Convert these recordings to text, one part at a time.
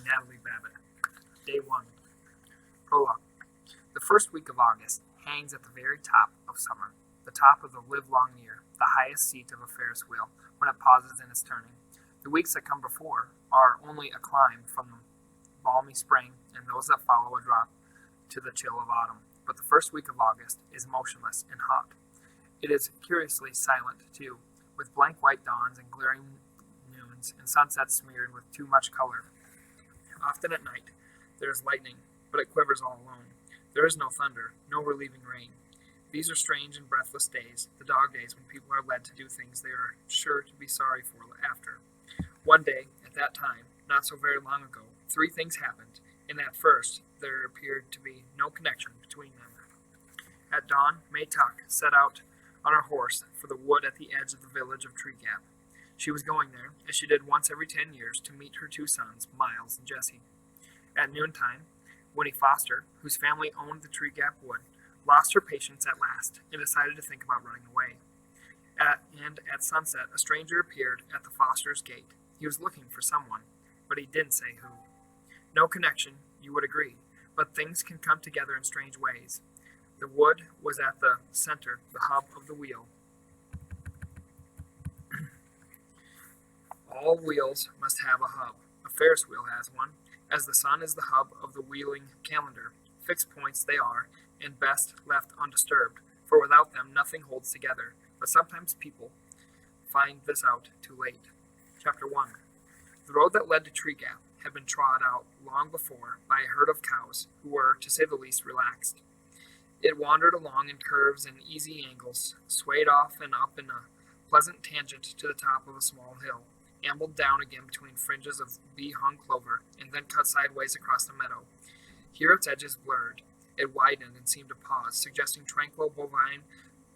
Natalie Babbitt. Day 1. Prologue. The first week of August hangs at the very top of summer, the top of the livelong year, the highest seat of a Ferris wheel when it pauses in its turning. The weeks that come before are only a climb from the balmy spring, and those that follow a drop to the chill of autumn. But the first week of August is motionless and hot. It is curiously silent, too, with blank white dawns and glaring noons and sunsets smeared with too much color. Often at night there is lightning, but it quivers all alone. There is no thunder, no relieving rain. These are strange and breathless days, the dog days when people are led to do things they are sure to be sorry for after. One day, at that time, not so very long ago, 3 things happened, and at first there appeared to be no connection between them. At dawn, May Tuck set out on her horse for the wood at the edge of the village of Tree Gap. She was going there, as she did once every 10 years, to meet her 2 sons, Miles and Jesse. At noontime, Winnie Foster, whose family owned the Tree Gap Wood, lost her patience at last and decided to think about running away. At sunset, a stranger appeared at the Fosters' gate. He was looking for someone, but he didn't say who. No connection, you would agree, but things can come together in strange ways. The wood was at the center, the hub of the wheel. All wheels must have a hub. A Ferris wheel has one, as the sun is the hub of the wheeling calendar. Fixed points they are, and best left undisturbed, for without them nothing holds together. But sometimes people find this out too late. Chapter 1. The road that led to Tree Gap had been trod out long before by a herd of cows who were, to say the least, relaxed. It wandered along in curves and easy angles, swayed off and up in a pleasant tangent to the top of a small hill, ambled down again between fringes of bee-hung clover, and then cut sideways across the meadow. Here its edges blurred. It widened and seemed to pause, suggesting tranquil bovine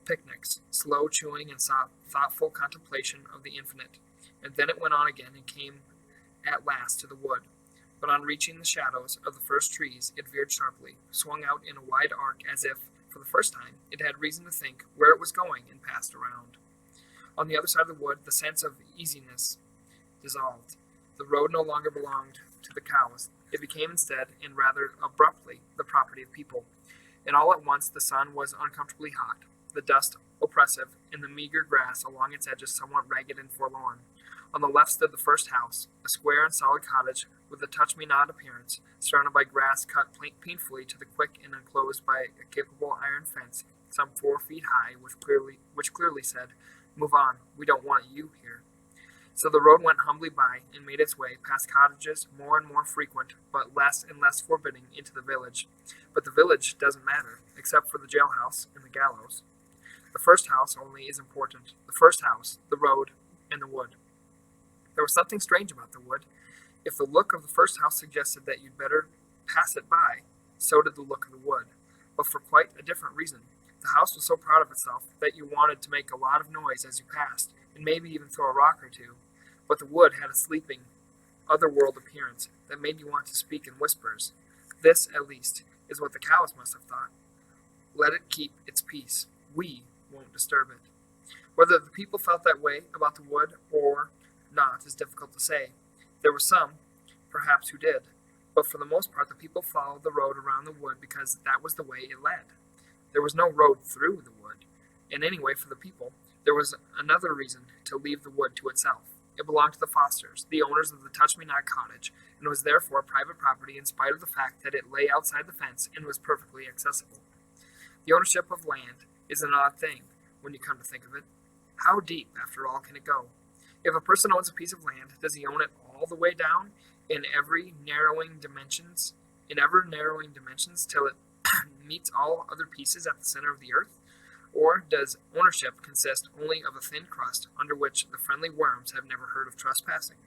picnics, slow chewing and thoughtful contemplation of the infinite. And then it went on again and came at last to the wood. But on reaching the shadows of the first trees, it veered sharply, swung out in a wide arc as if, for the first time, it had reason to think where it was going, and passed around. On the other side of the wood, the sense of easiness dissolved. The road no longer belonged to the cows. It became instead, and rather abruptly, the property of people. And all at once the sun was uncomfortably hot, the dust oppressive, and the meager grass along its edges somewhat ragged and forlorn. On the left stood the first house, a square and solid cottage with a touch-me-not appearance, surrounded by grass cut painfully to the quick and enclosed by a capable iron fence some 4 feet high, which clearly said, "Move on, we don't want you here." So the road went humbly by and made its way past cottages more and more frequent, but less and less forbidding, into the village. But the village doesn't matter, except for the jailhouse and the gallows. The first house only is important. The first house, the road, and the wood. There was something strange about the wood. If the look of the first house suggested that you'd better pass it by, so did the look of the wood, but for quite a different reason. The house was so proud of itself that you wanted to make a lot of noise as you passed, and maybe even throw a rock or two. But the wood had a sleeping, otherworld appearance that made you want to speak in whispers. This, at least, is what the cows must have thought. Let it keep its peace. We won't disturb it. Whether the people felt that way about the wood or not is difficult to say. There were some, perhaps, who did, but for the most part the people followed the road around the wood because that was the way it led. There was no road through the wood, and anyway, for the people, there was another reason to leave the wood to itself. It belonged to the Fosters, the owners of the Touch-Me-Not cottage, and was therefore private property in spite of the fact that it lay outside the fence and was perfectly accessible. The ownership of land is an odd thing, when you come to think of it. How deep, after all, can it go? If a person owns a piece of land, does he own it all the way down in ever narrowing dimensions till it meets all other pieces at the center of the earth? Or does ownership consist only of a thin crust under which the friendly worms have never heard of trespassing?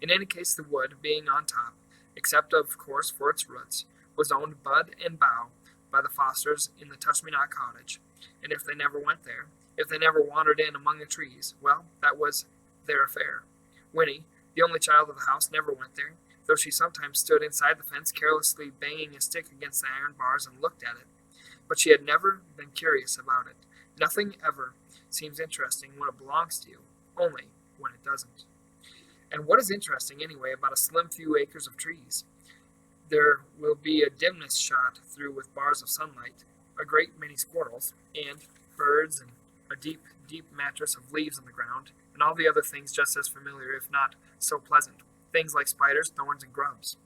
In any case, the wood, being on top, except of course for its roots, was owned bud and bough by the Fosters in the Touch-Me-Not cottage, and if they never went there, if they never wandered in among the trees, well, that was their affair. Winnie, the only child of the house, never went there, though she sometimes stood inside the fence carelessly banging a stick against the iron bars and looked at it. But she had never been curious about it. Nothing ever seems interesting when it belongs to you, only when it doesn't. And what is interesting, anyway, about a slim few acres of trees? There will be a dimness shot through with bars of sunlight, a great many squirrels, and birds, and a deep, deep mattress of leaves on the ground, and all the other things just as familiar, if not so pleasant, things like spiders, thorns, and grubs.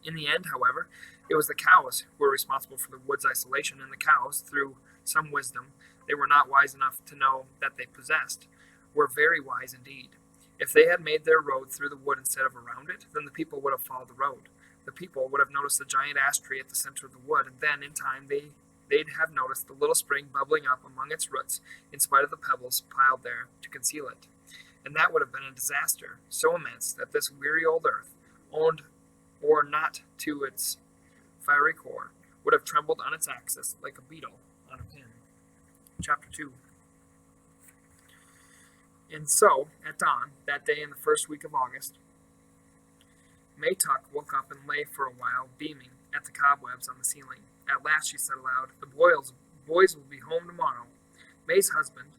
In the end, however, it was the cows who were responsible for the wood's isolation, and the cows, through some wisdom they were not wise enough to know that they possessed, were very wise indeed. If they had made their road through the wood instead of around it, then the people would have followed the road. The people would have noticed the giant ash tree at the center of the wood, and then, in time, they'd have noticed the little spring bubbling up among its roots, in spite of the pebbles piled there to conceal it. And that would have been a disaster, so immense that this weary old earth, owned or not to its fiery core, would have trembled on its axis like a beetle on a pin. Chapter 2. And so, at dawn, that day in the first week of August, May Tuck woke up and lay for a while, beaming at the cobwebs on the ceiling. At last she said aloud, "The boys will be home tomorrow." May's husband,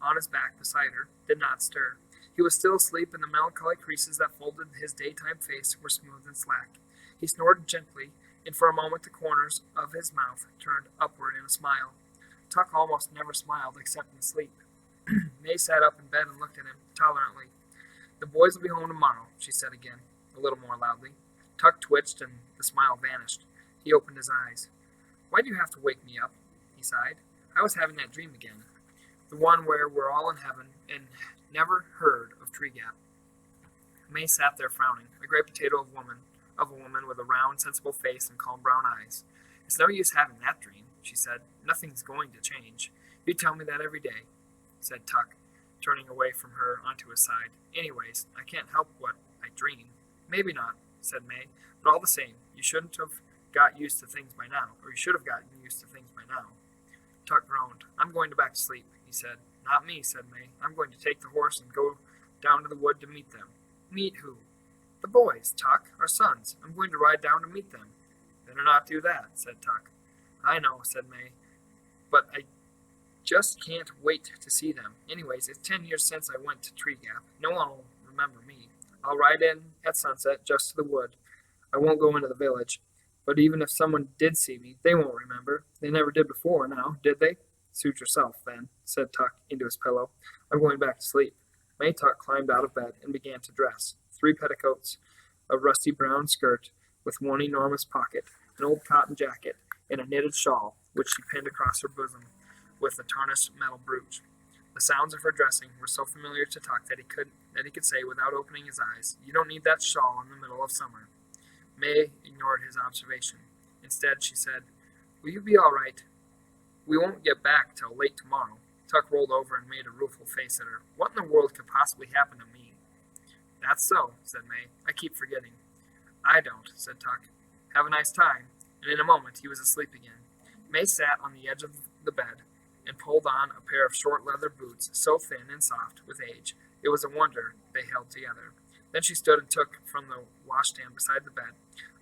on his back beside her, did not stir. He was still asleep, and the melancholy creases that folded his daytime face were smooth and slack. He snored gently, and for a moment the corners of his mouth turned upward in a smile. Tuck almost never smiled except in sleep. May sat up in bed and looked at him tolerantly. "The boys will be home tomorrow," she said again, a little more loudly. Tuck twitched, and the smile vanished. He opened his eyes. "Why do you have to wake me up?" he sighed. "I was having that dream again. The one where we're all in heaven and never heard of Tree Gap." May sat there frowning, a great potato of a woman with a round, sensible face and calm brown eyes. "It's no use having that dream," she said. "Nothing's going to change. You tell me that every day," said Tuck, turning away from her onto his side. "Anyways, I can't help what I dream." "Maybe not," said May, "but all the same, you shouldn't have got used to things by now, or you should have gotten used to things by now." Tuck groaned. "I'm going back to sleep," he said. "Not me," said May. "I'm going to take the horse and go down to the wood to meet them." "Meet who?" "The boys, Tuck, our sons. I'm going to ride down to meet them." "Better not do that," said Tuck. "I know," said May, "but I just can't wait to see them. Anyways, it's 10 years since I went to Tree Gap. No one will remember me. I'll ride in at sunset just to the wood. I won't go into the village. But even if someone did see me, they won't remember. They never did before now, did they?" "Suit yourself, then," said Tuck into his pillow. "I'm going back to sleep." May Tuck climbed out of bed and began to dress. 3 petticoats, a rusty brown skirt with one enormous pocket, an old cotton jacket, and a knitted shawl, which she pinned across her bosom with a tarnished metal brooch. The sounds of her dressing were so familiar to Tuck that he could say without opening his eyes, "You don't need that shawl in the middle of summer." May ignored his observation. Instead, she said, "Will you be all right? We won't get back till late tomorrow." Tuck rolled over and made a rueful face at her. "What in the world could possibly happen to me?" "That's so," said May. "I keep forgetting." "I don't," said Tuck. "Have a nice time." And in a moment he was asleep again. May sat on the edge of the bed and pulled on a pair of short leather boots, so thin and soft with age, it was a wonder they held together. Then she stood and took from the washstand beside the bed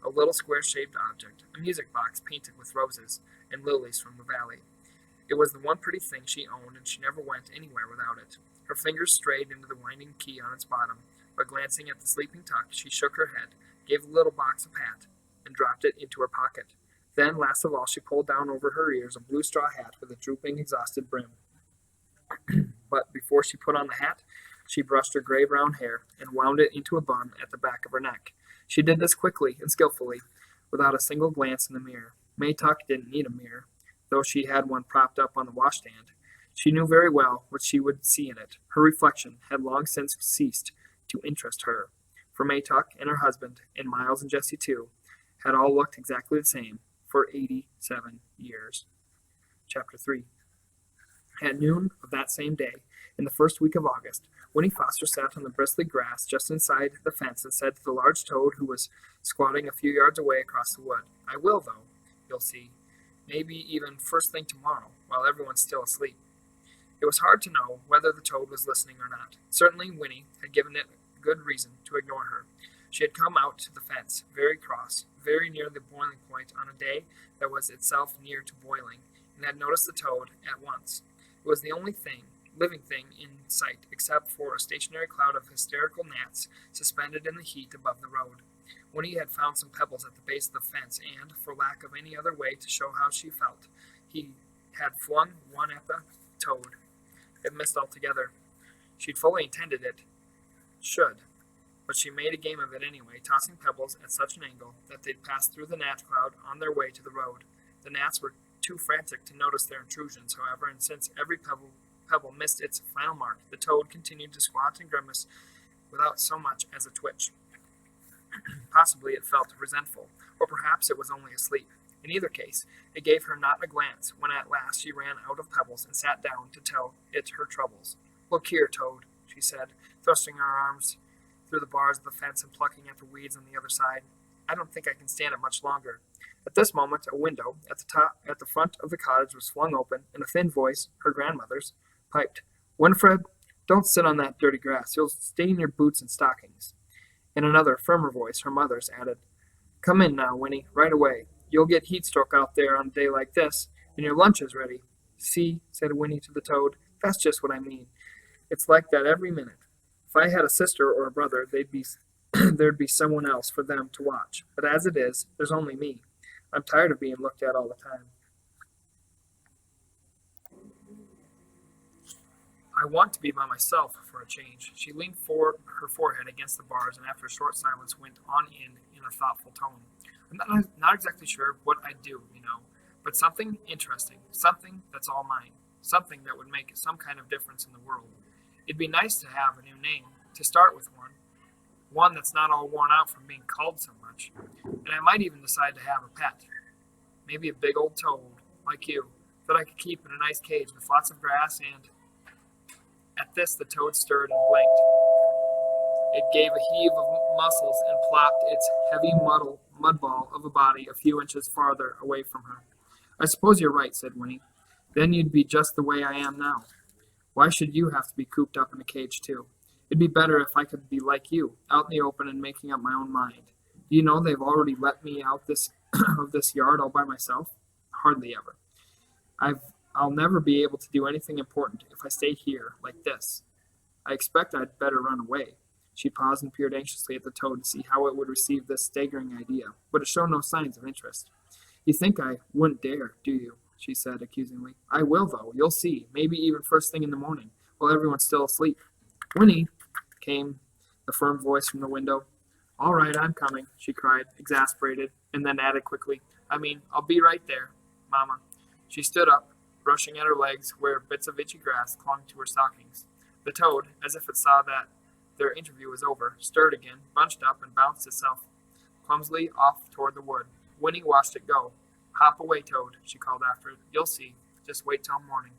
a little square-shaped object, a music box painted with roses and lilies from the valley. It was the one pretty thing she owned, and she never went anywhere without it. Her fingers strayed into the winding key on its bottom, but glancing at the sleeping Tuck, she shook her head, gave the little box a pat, and dropped it into her pocket. Then, last of all, she pulled down over her ears a blue straw hat with a drooping, exhausted brim. But before she put on the hat, she brushed her gray-brown hair and wound it into a bun at the back of her neck. She did this quickly and skillfully, without a single glance in the mirror. May Tuck didn't need a mirror, though she had one propped up on the washstand. She knew very well what she would see in it. Her reflection had long since ceased to interest her, for May Tuck and her husband, and Miles and Jessie too, had all looked exactly the same for 87 years. Chapter 3. At noon of that same day, in the first week of August, Winnie Foster sat on the bristly grass just inside the fence and said to the large toad who was squatting a few yards away across the wood, "I will, though, you'll see. Maybe even first thing tomorrow, while everyone's still asleep." It was hard to know whether the toad was listening or not. Certainly Winnie had given it good reason to ignore her. She had come out to the fence, very cross, very near the boiling point on a day that was itself near to boiling, and had noticed the toad at once. It was the only thing living thing in sight, except for a stationary cloud of hysterical gnats suspended in the heat above the road. Winnie had found some pebbles at the base of the fence, and, for lack of any other way to show how she felt, he had flung one at the toad. It missed altogether. She'd fully intended it should, but she made a game of it anyway, tossing pebbles at such an angle that they'd pass through the gnat cloud on their way to the road. The gnats were too frantic to notice their intrusions, however, and since every pebble missed its final mark, the toad continued to squat and grimace without so much as a twitch. Possibly it felt resentful, or perhaps it was only asleep. In either case, it gave her not a glance when at last she ran out of pebbles and sat down to tell it her troubles. "Look here, Toad," she said, thrusting her arms through the bars of the fence and plucking at the weeds on the other side. "I don't think I can stand it much longer." At this moment, a window at the front of the cottage was flung open, and a thin voice, her grandmother's, piped, "Winifred, don't sit on that dirty grass. You'll stain your boots and stockings." And another, firmer voice, her mother's, added, "Come in now, Winnie, right away. You'll get heat stroke out there on a day like this, and your lunch is ready." "See," said Winnie to the toad, "that's just what I mean. It's like that every minute. If I had a sister or a brother, there'd be someone else for them to watch. But as it is, there's only me. I'm tired of being looked at all the time. I want to be by myself for a change." She leaned her forehead against the bars, and after a short silence went on in a thoughtful tone. "I'm not exactly sure what I'd do, but something interesting, something that's all mine, something that would make some kind of difference in the world. It'd be nice to have a new name, to start with one that's not all worn out from being called so much. And I might even decide to have a pet. Maybe a big old toad, like you, that I could keep in a nice cage with lots of grass and..." At this the toad stirred and blinked. It gave a heave of muscles and plopped its heavy mud ball of a body a few inches farther away from her. "I suppose you're right," said Winnie. "Then you'd be just the way I am now. Why should you have to be cooped up in a cage, too? It'd be better if I could be like you, out in the open and making up my own mind. Do you know they've already let me out of this yard all by myself? Hardly ever. I'll never be able to do anything important if I stay here like this. I expect I'd better run away." She paused and peered anxiously at the toad to see how it would receive this staggering idea, but it showed no signs of interest. "You think I wouldn't dare, do you?" she said accusingly. "I will, though. You'll see. Maybe even first thing in the morning, while everyone's still asleep." "Winnie," came the firm voice from the window. "All right, I'm coming," she cried, exasperated, and then added quickly, I'll be right there, Mama." She stood up, brushing at her legs where bits of itchy grass clung to her stockings. The toad, as if it saw that their interview was over, stirred again, bunched up, and bounced itself clumsily off toward the wood. Winnie watched it go. "Hop away, Toad," she called after it. "You'll see. Just wait till morning."